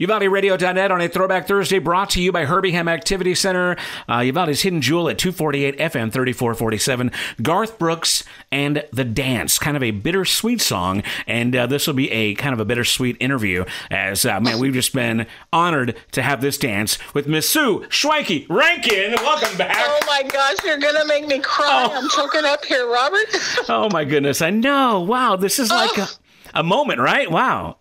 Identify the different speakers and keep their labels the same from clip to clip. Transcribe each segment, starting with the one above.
Speaker 1: UvaldeRadio.net on a Throwback Thursday, brought to you by Herby Activity Center. Uvalde's Hidden Jewel at 248 FM 3447. Garth Brooks and The Dance, kind of a bittersweet song. And this will be a kind of a bittersweet interview as, man, we've just been honored to have this dance with Miss Sue Schwencke Rankin. Welcome back.
Speaker 2: Oh my gosh, you're going to make me cry. I'm choking up here, Robert.
Speaker 1: Oh my goodness. I know. Wow. This is like a moment, right? Wow.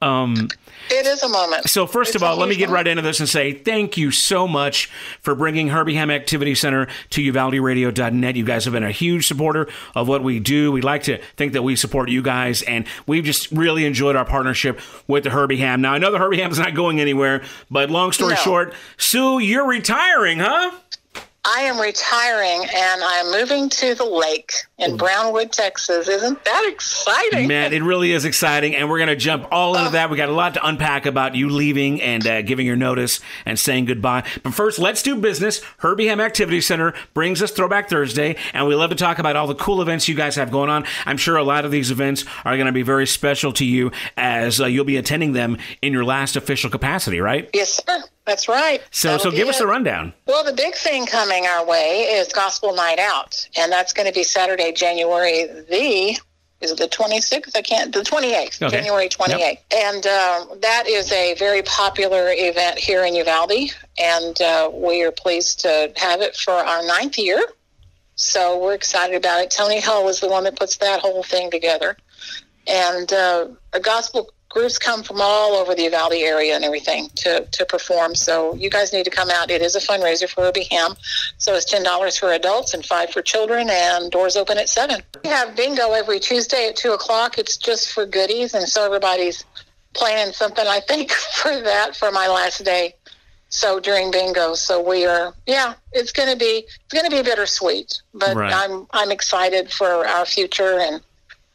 Speaker 2: It is a moment.
Speaker 1: So first of all, let me get right into this and say thank you so much for bringing Herby Activity Center to UvaldeRadio.net. You guys have been a huge supporter of what we do. We like to think that we support you guys, and we've just really enjoyed our partnership with the Herby Ham. Now, I know the Herby Ham is not going anywhere, but long story short, Sue, you're retiring, huh?
Speaker 2: I am retiring, and I'm moving to the lake in Brownwood, Texas. Isn't that exciting?
Speaker 1: Man, it really is exciting, and we're going to jump all into that. We got a lot to unpack about you leaving and giving your notice and saying goodbye. But first, let's do business. Herby Activity Center brings us Throwback Thursday, and we love to talk about all the cool events you guys have going on. I'm sure a lot of these events are going to be very special to you as you'll be attending them in your last official capacity, right?
Speaker 2: Yes, sir. That's right.
Speaker 1: So give us a rundown.
Speaker 2: Well, the big thing coming our way is Gospel Night Out, and that's going to be Saturday, January is it the 26th? The 28th, okay. January 28th. Yep. And that is a very popular event here in Uvalde, and we are pleased to have it for our 9th year. So we're excited about it. Tony Hull is the one that puts that whole thing together. And a gospel groups come from all over the Uvalde area and everything to perform. So you guys need to come out. It is a fundraiser for Herby Ham. So it's $10 for adults and $5 for children, and doors open at 7. We have bingo every Tuesday at 2 o'clock. It's just for goodies. And so everybody's planning something, I think, for my last day. So during bingo. So we are, it's going to be bittersweet, but right. I'm excited for our future. And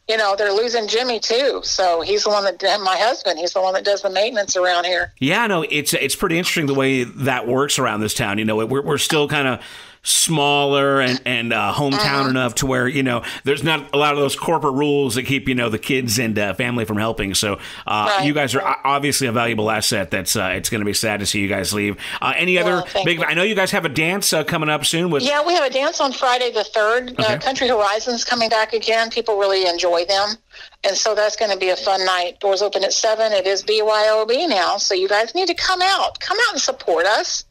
Speaker 2: you know, they're losing Jimmy, too. So he's the one my husband, he's the one that does the maintenance around here. Yeah,
Speaker 1: no, it's pretty interesting the way that works around this town. You know, we're still kind of smaller and hometown enough to where, you know, there's not a lot of those corporate rules that keep, you know, the kids and family from helping. So right. You guys are obviously a valuable asset. That's it's going to be sad to see you guys leave. Any other big? I know you guys have a dance coming up soon. We have
Speaker 2: a dance on Friday the 3rd. Okay. Country Horizons coming back again. People really enjoy them. And so that's going to be a fun night. Doors open at 7. It is BYOB now. So you guys need to come out and support us.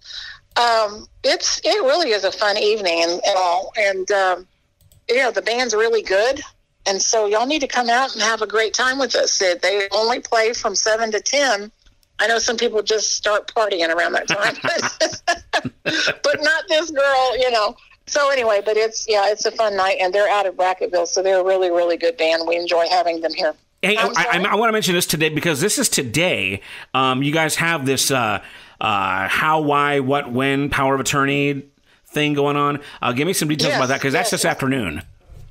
Speaker 2: It really is a fun evening and all. And, the band's really good. And so y'all need to come out and have a great time with us. They only play from 7 to 10. I know some people just start partying around that time, but not this girl, you know. So anyway, but it's a fun night, and they're out of Brackettville. So they're a really, really good band. We enjoy having them here.
Speaker 1: Hey, I want to mention this today because this is today. You guys have this, how, why, what, when, power of attorney thing going on. Give me some details about that because that's this afternoon.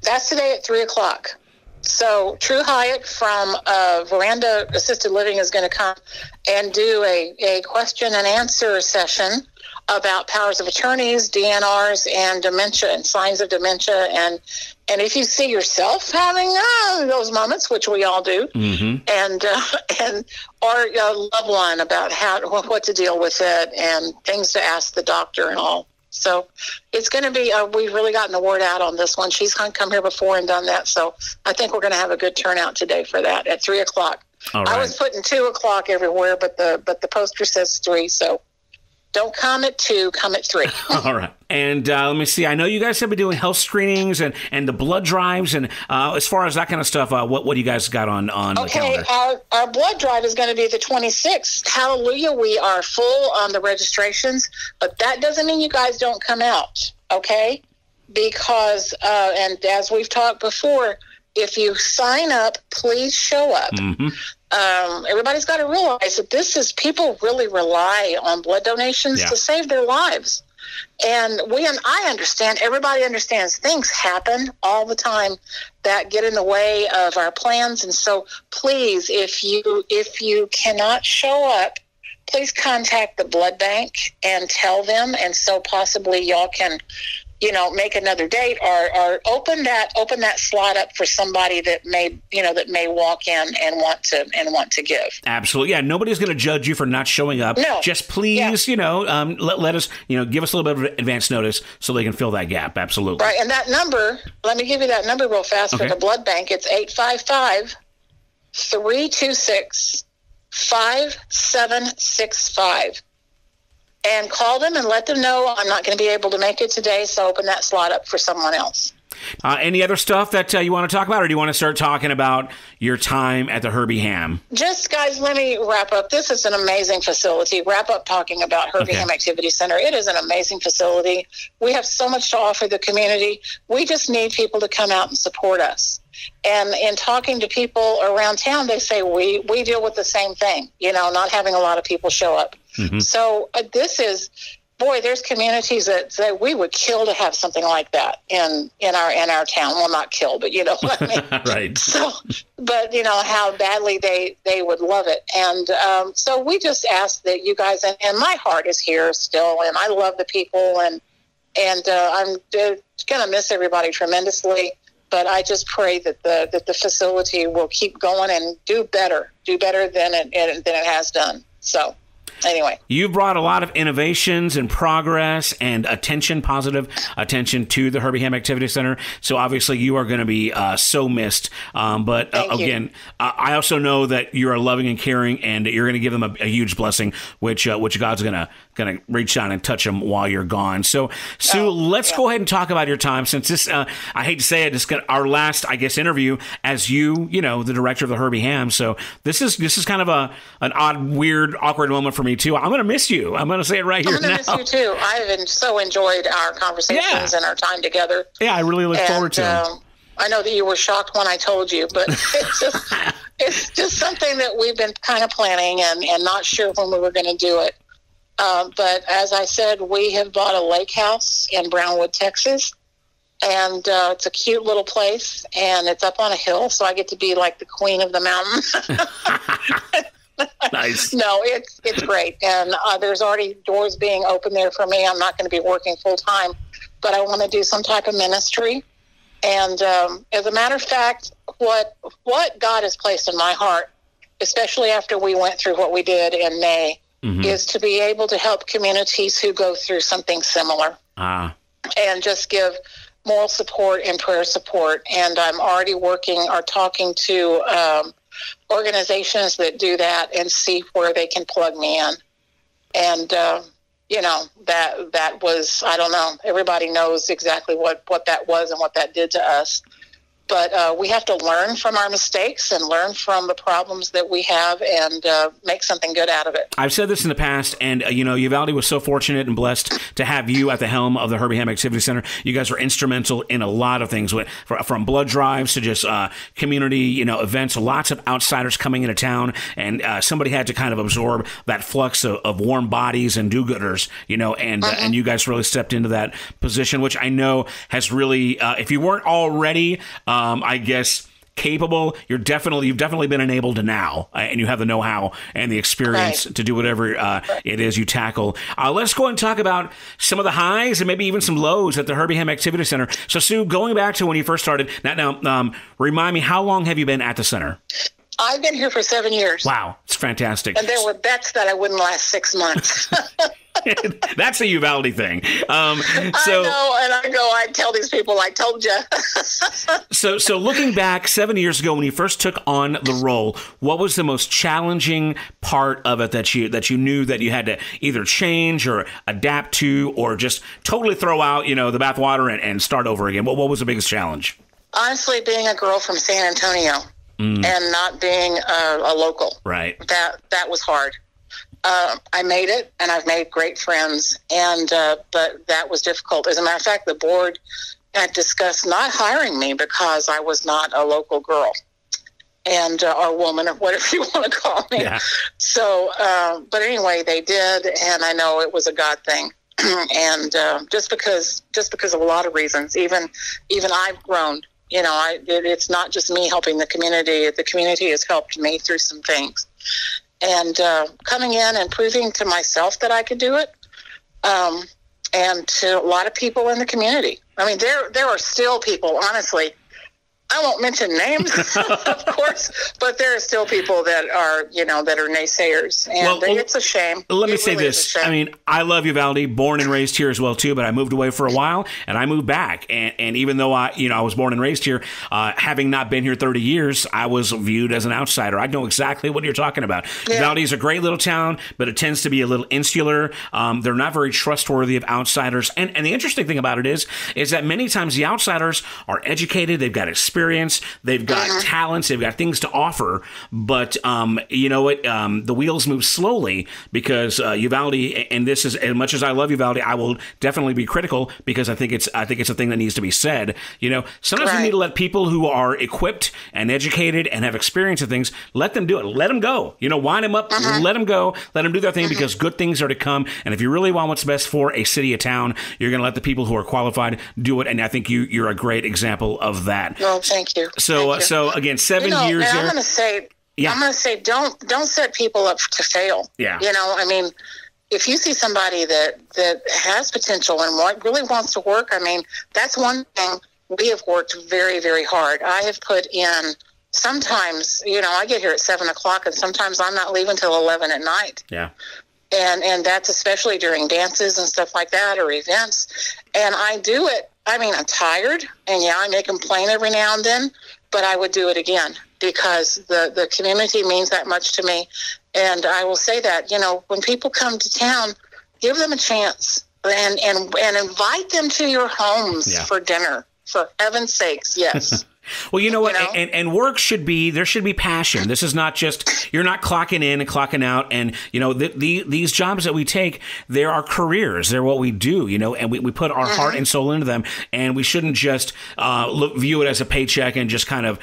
Speaker 2: That's today at 3 o'clock. So True Hyatt from Veranda Assisted Living is going to come and do a question and answer session about powers of attorneys, DNRs, and dementia and signs of dementia. And if you see yourself having those moments, which we all do, and or a loved one about what to deal with it and things to ask the doctor and all. So it's going to be, we've really gotten the word out on this one. She's come here before and done that. So I think we're going to have a good turnout today for that at 3 o'clock. All right. I was putting 2 o'clock everywhere, but the poster says 3. So don't come at 2, come at 3.
Speaker 1: All right. And let me see. I know you guys have been doing health screenings and the blood drives. And as far as that kind of stuff, what do you guys got on the calendar?
Speaker 2: Okay, our blood drive is going to be the 26th. Hallelujah. We are full on the registrations. But that doesn't mean you guys don't come out, okay? Because, and as we've talked before, if you sign up, please show up. Everybody's got to realize that people really rely on blood donations to save their lives. And I understand, everybody understands things happen all the time that get in the way of our plans. And so please, if you cannot show up, please contact the blood bank and tell them. And so possibly y'all can make another date or open that slot up for somebody that may walk in and want to give.
Speaker 1: Absolutely. Yeah. Nobody's going to judge you for not showing up.
Speaker 2: No.
Speaker 1: Just please, let us, give us a little bit of advance notice so they can fill that gap. Absolutely.
Speaker 2: Right. And that number, let me give you that number real fast for the blood bank. It's 855-326-5765. And call them and let them know I'm not going to be able to make it today, so open that slot up for someone else.
Speaker 1: Any other stuff that you want to talk about, or do you want to start talking about your time at the Herby Ham?
Speaker 2: Just, guys, let me wrap up. This is an amazing facility. Wrap up talking about Herby Ham Activity Center. It is an amazing facility. We have so much to offer the community. We just need people to come out and support us. And in talking to people around town, they say we deal with the same thing, not having a lot of people show up. Mm-hmm. So this is, there's communities that say we would kill to have something like that in our town. Well, not kill, but you know what I mean?
Speaker 1: Right.
Speaker 2: So, but how badly they would love it. And so we just ask that you guys, and my heart is here still, and I love the people, and I'm going to miss everybody tremendously. But I just pray that the facility will keep going and do better than it has done. So, anyway,
Speaker 1: you've brought a lot of innovations and progress and positive attention to the Herby Ham Activity Center. So obviously you are going to be so missed. But again, I also know that you are loving and caring, and you're going to give them a huge blessing, which God's going to reach down and touch them while you're gone. So Sue, let's go ahead and talk about your time, since this, I hate to say it, this got our last, I guess, interview as the director of the Herby Ham. So this is kind of an odd, weird, awkward moment for me too. I'm going to miss you. I'm going to say it right here now.
Speaker 2: I'm going to miss you too. I've so enjoyed our conversations and our time together.
Speaker 1: Yeah, I really look forward to it.
Speaker 2: I know that you were shocked when I told you, but it's just something that we've been kind of planning and not sure when we were going to do it. But as I said, we have bought a lake house in Brownwood, Texas, and it's a cute little place, and it's up on a hill, so I get to be like the queen of the mountain.
Speaker 1: Nice.
Speaker 2: No, it's great, and there's already doors being open there for me. I'm not going to be working full time, but I want to do some type of ministry. And as a matter of fact, what God has placed in my heart, especially after we went through what we did in May, is to be able to help communities who go through something similar, and just give moral support and prayer support. And I'm already talking to organizations that do that and see where they can plug me in. And that was, I don't know, everybody knows exactly what that was and what that did to us. But we have to learn from our mistakes and learn from the problems that we have and make something good out of it.
Speaker 1: I've said this in the past, and, Uvalde was so fortunate and blessed to have you at the helm of the Herby Ham Activity Center. You guys were instrumental in a lot of things, from blood drives to just community, events, lots of outsiders coming into town, and somebody had to kind of absorb that flux of warm bodies and do-gooders, and you guys really stepped into that position, which I know has really, if you weren't already, I guess, capable, you've definitely been enabled to now, and you have the know-how and the experience to do whatever it is you tackle. Let's go and talk about some of the highs and maybe even some lows at the Herby Ham Activity Center. So, Sue, going back to when you first started, now remind me, how long have you been at the center?
Speaker 2: I've been here for 7 years.
Speaker 1: Wow, it's fantastic.
Speaker 2: And there were bets that I wouldn't last 6 months.
Speaker 1: That's a Uvalde thing.
Speaker 2: I know, and I tell these people, I told you.
Speaker 1: So looking back 7 years ago when you first took on the role, what was the most challenging part of it that you knew that you had to either change or adapt to, or just totally throw out, the bathwater and start over again? What was the biggest challenge?
Speaker 2: Honestly, being a girl from San Antonio and not being a local.
Speaker 1: Right.
Speaker 2: That was hard. I made it, and I've made great friends, and but that was difficult. As a matter of fact, the board had discussed not hiring me because I was not a local girl and or woman, or whatever you want to call me. Yeah. So, but anyway, they did, and I know it was a God thing. And just because of a lot of reasons, even I've grown. It's not just me helping the community. The community has helped me through some things. And coming in and proving to myself that I could do it, and to a lot of people in the community. I mean, there are still people, honestly. I won't mention names, of course, but there are still people that are, that are naysayers, and it's a shame.
Speaker 1: Let me say this. I mean, I love Uvalde, born and raised here as well, too, but I moved away for a while, and I moved back. And even though I was born and raised here, having not been here 30 years, I was viewed as an outsider. I know exactly what you're talking about. Yeah. Uvalde is a great little town, but it tends to be a little insular. They're not very trustworthy of outsiders. And the interesting thing about it is that many times the outsiders are educated, they've got experience, they've got talents, they've got things to offer, but you know what? The wheels move slowly because Uvalde, and this is, as much as I love Uvalde, I will definitely be critical because I think it's a thing that needs to be said. Sometimes we need to let people who are equipped and educated and have experience in things, let them do it. Let them go. Wind them up, let them go, let them do their thing because good things are to come. And if you really want what's best for a city, a town, you're going to let the people who are qualified do it. And I think you're a great example of that.
Speaker 2: Well, thank you.
Speaker 1: So again, 7 years there.
Speaker 2: I'm going to say, don't set people up to fail.
Speaker 1: Yeah.
Speaker 2: I mean, if you see somebody that has potential and really wants to work, I mean, that's one thing. We have worked very, very hard. I have put in, sometimes, I get here at 7:00 and sometimes I'm not leaving till 11 at night.
Speaker 1: Yeah.
Speaker 2: And that's especially during dances and stuff like that or events. And I do it. I mean, I'm tired, and I may complain every now and then, but I would do it again because the community means that much to me. And I will say that, when people come to town, give them a chance and invite them to your homes for dinner. For heaven's sakes, yes.
Speaker 1: Well, you know what? And work there should be passion. This is not just, you're not clocking in and clocking out. And, these jobs that we take, they're our careers. They're what we do, and we put our heart and soul into them. And we shouldn't just view it as a paycheck and just kind of,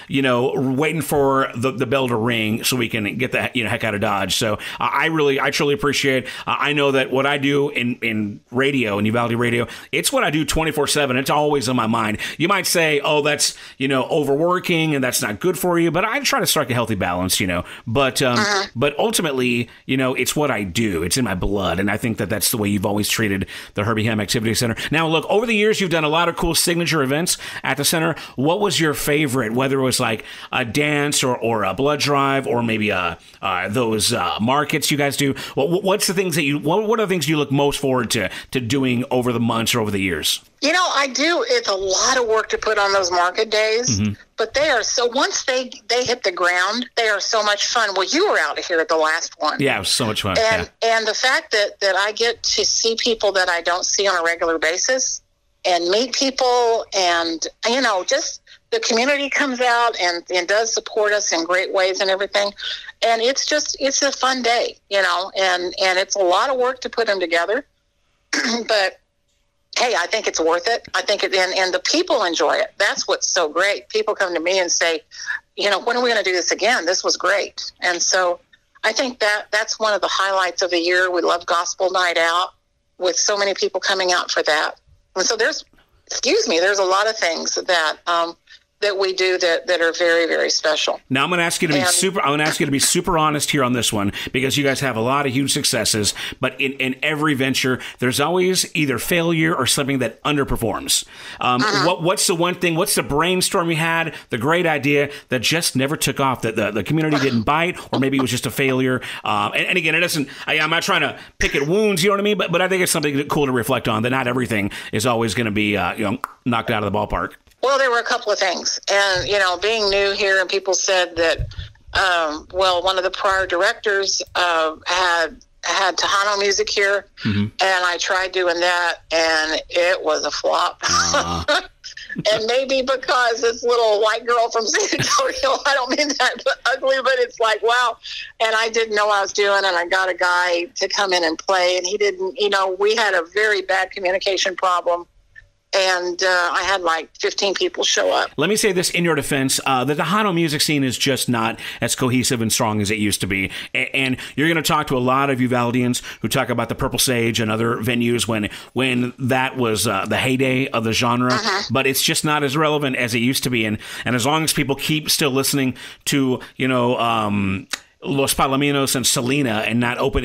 Speaker 1: waiting for the bell to ring so we can get the heck out of Dodge. So I truly appreciate, I know that what I do in radio, in Uvalde radio, it's what I do 24/7. It's always on my mind. You might say, oh, that's, overworking and that's not good for you. But I try to strike a healthy balance, But ultimately, it's what I do. It's in my blood. And I think that that's the way you've always treated the Herby Ham Activity Center. Now, look, over the years, you've done a lot of cool signature events at the center. What was your favorite, whether it was like a dance or a blood drive or maybe those markets you guys do? What's the things what are the things you look most forward to doing over the months or over the years?
Speaker 2: I do. It's a lot of work to put on those market days, but they are so, once they hit the ground, they are so much fun. Well, you were out here at the last one.
Speaker 1: Yeah, it was so much fun.
Speaker 2: And the fact that I get to see people that I don't see on a regular basis and meet people and, just the community comes out and does support us in great ways and everything. And it's a fun day, and it's a lot of work to put them together, but hey, I think it's worth it. I think and the people enjoy it. That's what's so great. People come to me and say, when are we going to do this again? This was great. And so I think that's one of the highlights of the year. We love Gospel Night Out with so many people coming out for that. And so there's a lot of things that we do that are very, very special.
Speaker 1: Now I'm going to ask you to be super honest here on this one, because you guys have a lot of huge successes, but in every venture, there's always either failure or something that underperforms. What's the one thing, what's the brainstorm you had, the great idea that just never took off, that the community didn't bite, or maybe it was just a failure? And again, I'm not trying to pick at wounds, you know what I mean? But I think it's something cool to reflect on, that not everything is always going to be, knocked out of the ballpark.
Speaker 2: Well, there were a couple of things. And, being new here, and people said that, one of the prior directors had Tejano music here, and I tried doing that, and it was a flop. And maybe because this little white girl from San Antonio, I don't mean that ugly, but it's like, wow. And I didn't know what I was doing, and I got a guy to come in and play, and he didn't, we had a very bad communication problem. And I had like 15 people show up.
Speaker 1: Let me say this in your defense. The Tejano music scene is just not as cohesive and strong as it used to be. And you're going to talk to a lot of Uvaldians who talk about the Purple Sage and other venues when that was the heyday of the genre. But it's just not as relevant as it used to be. And as long as people keep still listening to, Los Palominos and Selena and not open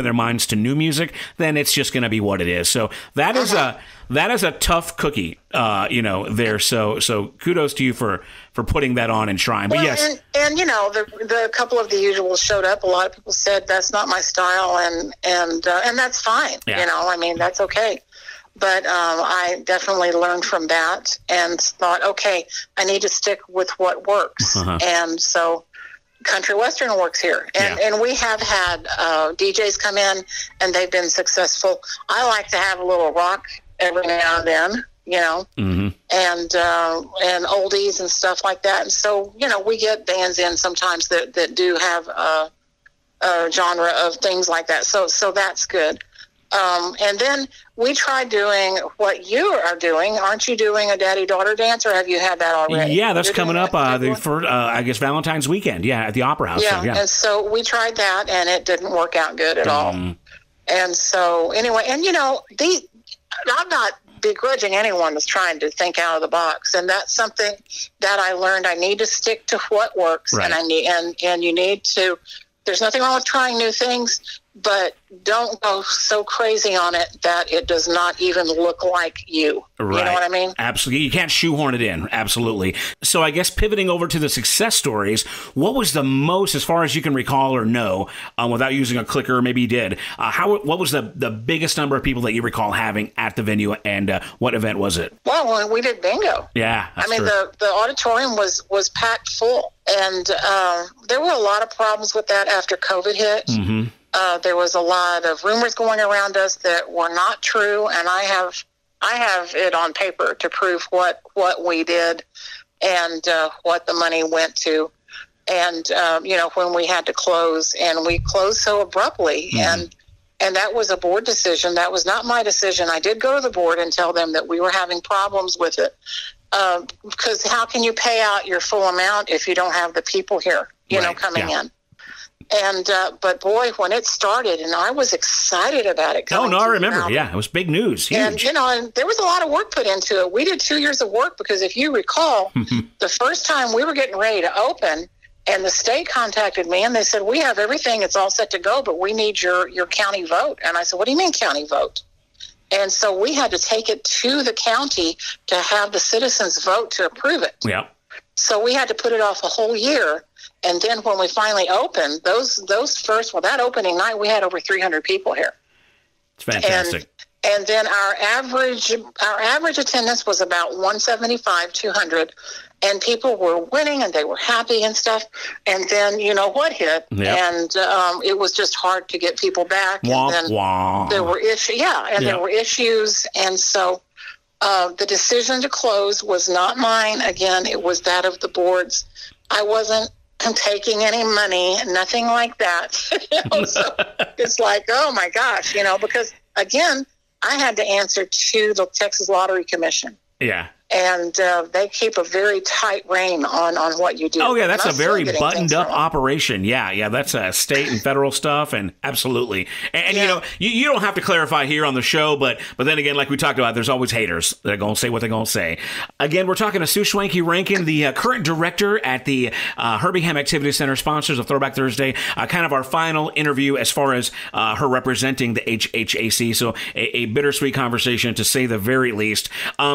Speaker 1: their minds to new music, then it's just going to be what it is. So that is a tough cookie, there. So kudos to you for putting that on and trying. But yes.
Speaker 2: And the couple of the usuals showed up. A lot of people said that's not my style, and that's fine. Yeah. That's okay. But I definitely learned from that and thought, okay, I need to stick with what works. And so country western works here. And we have had DJs come in, and they've been successful. I like to have a little rock every now and then, and oldies and stuff like that. And so, we get bands in sometimes that do have a genre of things like that. So that's good. And then we tried doing what you are doing. Aren't you doing a daddy-daughter dance, or have you had that already?
Speaker 1: Yeah, that's coming up I guess Valentine's weekend. Yeah, at the Opera House.
Speaker 2: Yeah, and so we tried that, and it didn't work out good at all. And so anyway, and I'm not begrudging anyone that's trying to think out of the box, and that's something that I learned. I need to stick to what works, right. and you need to. There's nothing wrong with trying new things, but don't go so crazy on it that it does not even look like you. Right. You know what I mean?
Speaker 1: Absolutely. You can't shoehorn it in. Absolutely. So I guess pivoting over to the success stories, what was the most, as far as you can recall or know, without using a clicker, maybe you did, what was the biggest number of people that you recall having at the venue, and what event was it?
Speaker 2: Well, we did bingo.
Speaker 1: Yeah.
Speaker 2: The auditorium was packed full, and there were a lot of problems with that after COVID hit. Mm-hmm. There was a lot of rumors going around us that were not true, and I have it on paper to prove what we did and what the money went to. And when we had to close, and we closed so abruptly, and that was a board decision. That was not my decision. I did go to the board and tell them that we were having problems with it, because how can you pay out your full amount if you don't have the people here, coming in? And, but boy, when it started, and I was excited about it.
Speaker 1: Oh, no, I remember. Yeah, it was big news. Huge.
Speaker 2: And, and there was a lot of work put into it. We did 2 years of work because if you recall, the first time we were getting ready to open, and the state contacted me, and they said, we have everything. It's all set to go, but we need your county vote. And I said, what do you mean county vote? And so we had to take it to the county to have the citizens vote to approve it.
Speaker 1: Yeah.
Speaker 2: So we had to put it off a whole year. And then when we finally opened, that opening night, we had over 300 people here.
Speaker 1: It's fantastic.
Speaker 2: And then our average attendance was about 175, 200, and people were winning and they were happy and stuff. And then what hit, and it was just hard to get people back.
Speaker 1: Womp,
Speaker 2: and then
Speaker 1: womp.
Speaker 2: There were issues. There were issues, and so the decision to close was not mine. Again, it was that of the boards. I wasn't taking any money, nothing like that. So it's like, oh my gosh, because again, I had to answer to the Texas Lottery Commission.
Speaker 1: Yeah.
Speaker 2: And they keep a very tight rein on what you do.
Speaker 1: Oh, yeah, that's a very buttoned-up operation. Yeah, that's state and federal stuff, and absolutely. And you don't have to clarify here on the show, but then again, like we talked about, there's always haters that are going to say what they're going to say. Again, we're talking to Sue Schwencke Rankin, the current director at the Herby Activity Center, sponsors of Throwback Thursday, kind of our final interview as far as her representing the HHAC, so a bittersweet conversation, to say the very least.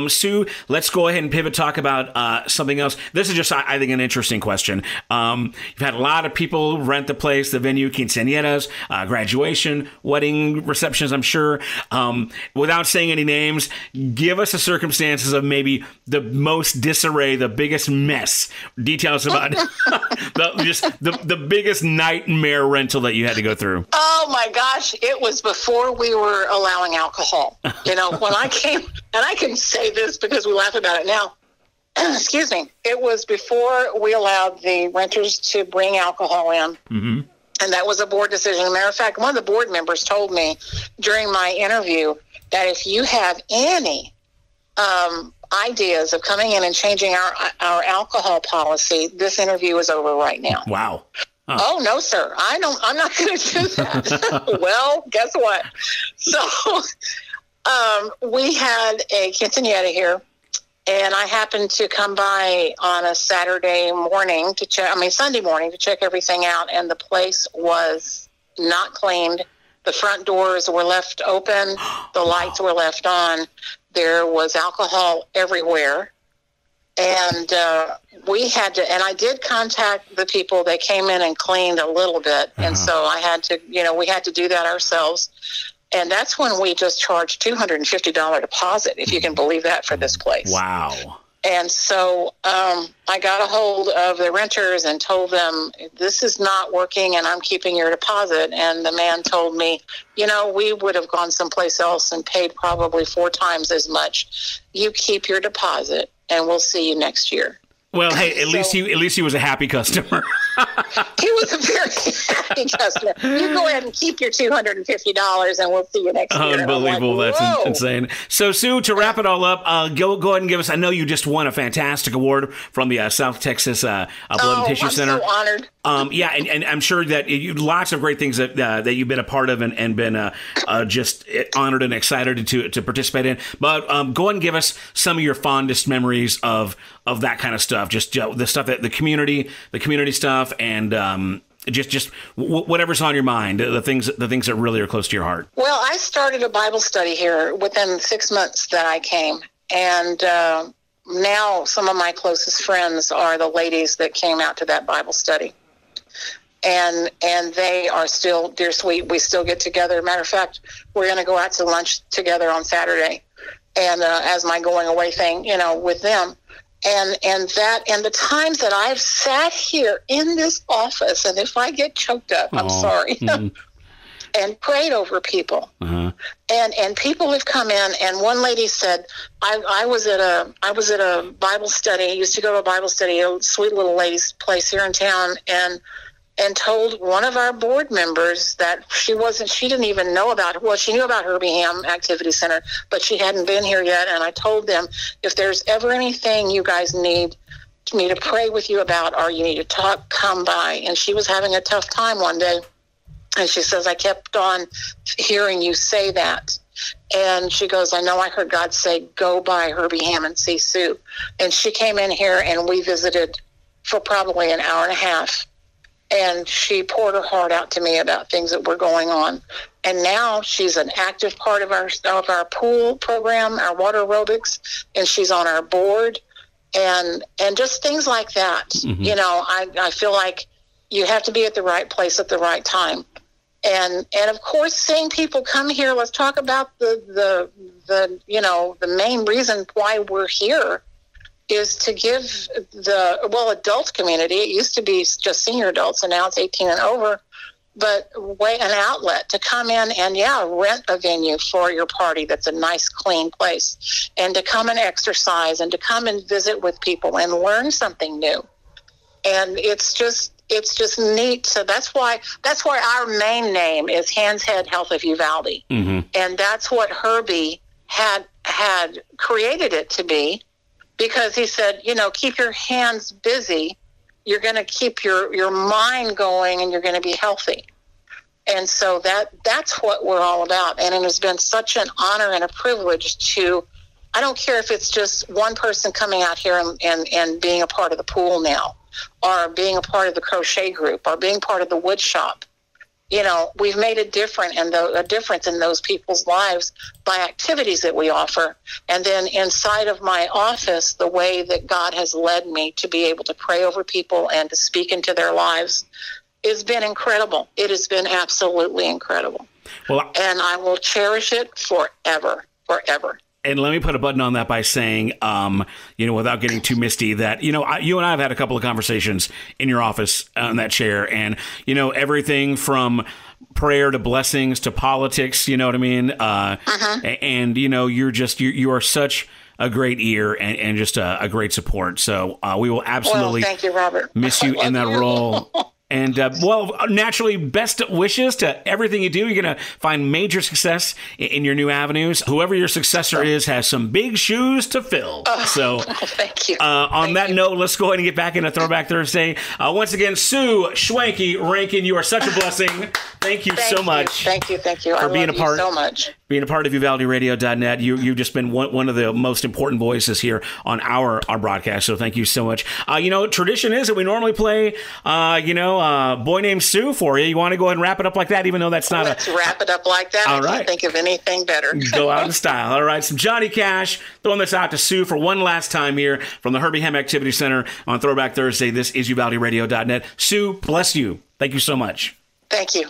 Speaker 1: Sue, let's go ahead and pivot, talk about something else. This is just, I think, an interesting question. You've had a lot of people rent the place, the venue, quinceañeras, graduation, wedding receptions, I'm sure. Without saying any names, give us the circumstances of maybe the most disarray, the biggest mess, details about the biggest nightmare rental that you had to go through.
Speaker 2: Oh, my gosh. It was before we were allowing alcohol. When I came, and I can say this because we laugh about it now. Excuse me. It was before we allowed the renters to bring alcohol in. Mm-hmm. And that was a board decision. As a matter of fact, one of the board members told me during my interview that if you have any ideas of coming in and changing our alcohol policy, this interview is over right now.
Speaker 1: Wow. Huh.
Speaker 2: Oh, no, sir. I'm not going to do that. Well, guess what? So we had a quinceañera here. And I happened to come by on a Sunday morning to check everything out. And the place was not cleaned. The front doors were left open. The lights were left on. There was alcohol everywhere. And we had to, and I did contact the people that came in and cleaned a little bit. And so I had to, we had to do that ourselves. And that's when we just charged $250 deposit, if you can believe that, for this place.
Speaker 1: Wow.
Speaker 2: And so I got a hold of the renters and told them, this is not working and I'm keeping your deposit. And the man told me, we would have gone someplace else and paid probably 4 times as much. You keep your deposit and we'll see you next year.
Speaker 1: Well, hey, at least he was a happy customer.
Speaker 2: He was a very happy customer. You go ahead and keep your $250, and we'll see you next year.
Speaker 1: Unbelievable!
Speaker 2: Like,
Speaker 1: that's insane. So, Sue, to wrap it all up, go ahead and give us. I know you just won a fantastic award from the South Texas Blood and Tissue Center.
Speaker 2: I'm so honored.
Speaker 1: Yeah, and I'm sure that lots of great things that you've been a part of and been just honored and excited to participate in. But go ahead and give us some of your fondest memories of that kind of stuff. Just the stuff that the community stuff, and just whatever's on your mind, the things that really are close to your heart.
Speaker 2: Well, I started a Bible study here within 6 months that I came, and now some of my closest friends are the ladies that came out to that Bible study. And they are still dear sweet. We still get together. Matter of fact, we're going to go out to lunch together on Saturday, and as my going away thing, with them. And the times that I've sat here in this office, and if I get choked up, I'm sorry, and prayed over people. And people have come in, and one lady said, I was at a Bible study, used to go to a Bible study, a sweet little lady's place here in town, and told one of our board members that she didn't even know about, well, she knew about Herby Activity Center, but she hadn't been here yet. And I told them, if there's ever anything you guys need me to pray with you about, or you need to talk, come by. And she was having a tough time one day. And she says, I kept on hearing you say that. And she goes, I know I heard God say, go by Herby and see Sue. And she came in here and we visited for probably an hour and a half. And she poured her heart out to me about things that were going on. And now she's an active part of our pool program, our water aerobics, and she's on our board, and just things like that. I feel like you have to be at the right place at the right time. And of course, seeing people come here, let's talk about the main reason why we're here is to give the adult community, it used to be just senior adults, and now it's 18 and over, but an outlet to come in and, rent a venue for your party that's a nice, clean place, and to come and exercise and to come and visit with people and learn something new. And it's just neat. So that's why our main name is Hands, Head, Health of Uvalde. And that's what Herby had created it to be. Because he said, keep your hands busy. You're going to keep your mind going, and you're going to be healthy. And so that's what we're all about. And it has been such an honor and a privilege to, I don't care if it's just one person coming out here and being a part of the pool now, or being a part of the crochet group, or being part of the wood shop. We've made a difference in those people's lives by activities that we offer. And then inside of my office, the way that God has led me to be able to pray over people and to speak into their lives has been incredible. It has been absolutely incredible. Well, and I will cherish it forever, forever.
Speaker 1: And let me put a button on that by saying, without getting too misty, that, you and I have had a couple of conversations in your office on that chair, and, everything from prayer to blessings to politics, you know what I mean? And, you are such a great ear and just a great support. So we will absolutely
Speaker 2: thank you, Robert.
Speaker 1: miss you in that role. And, well, naturally, best wishes to everything you do. You're going to find major success in your new avenues. Whoever your successor is has some big shoes to fill. So,
Speaker 2: thank you.
Speaker 1: On that note, let's go ahead and get back into Throwback Thursday. Once again, Sue Schwencke Rankin, you are such a blessing. Thank you so much.
Speaker 2: Thank you.
Speaker 1: For being a part,
Speaker 2: so much.
Speaker 1: Being a part of UvaldeRadio.net. You've just been one of the most important voices here on our broadcast. So thank you so much. Tradition is that we normally play, Boy Named Sue for you. You want to go ahead and wrap it up like that, even though that's not
Speaker 2: Let's wrap it up like that.
Speaker 1: All right.
Speaker 2: I can't think of anything better.
Speaker 1: Go out in style. All right. Some Johnny Cash throwing this out to Sue for one last time here from the Herby Hem Activity Center on Throwback Thursday. This is UvaldeRadio.net. Sue, bless you. Thank you so much.
Speaker 2: Thank you.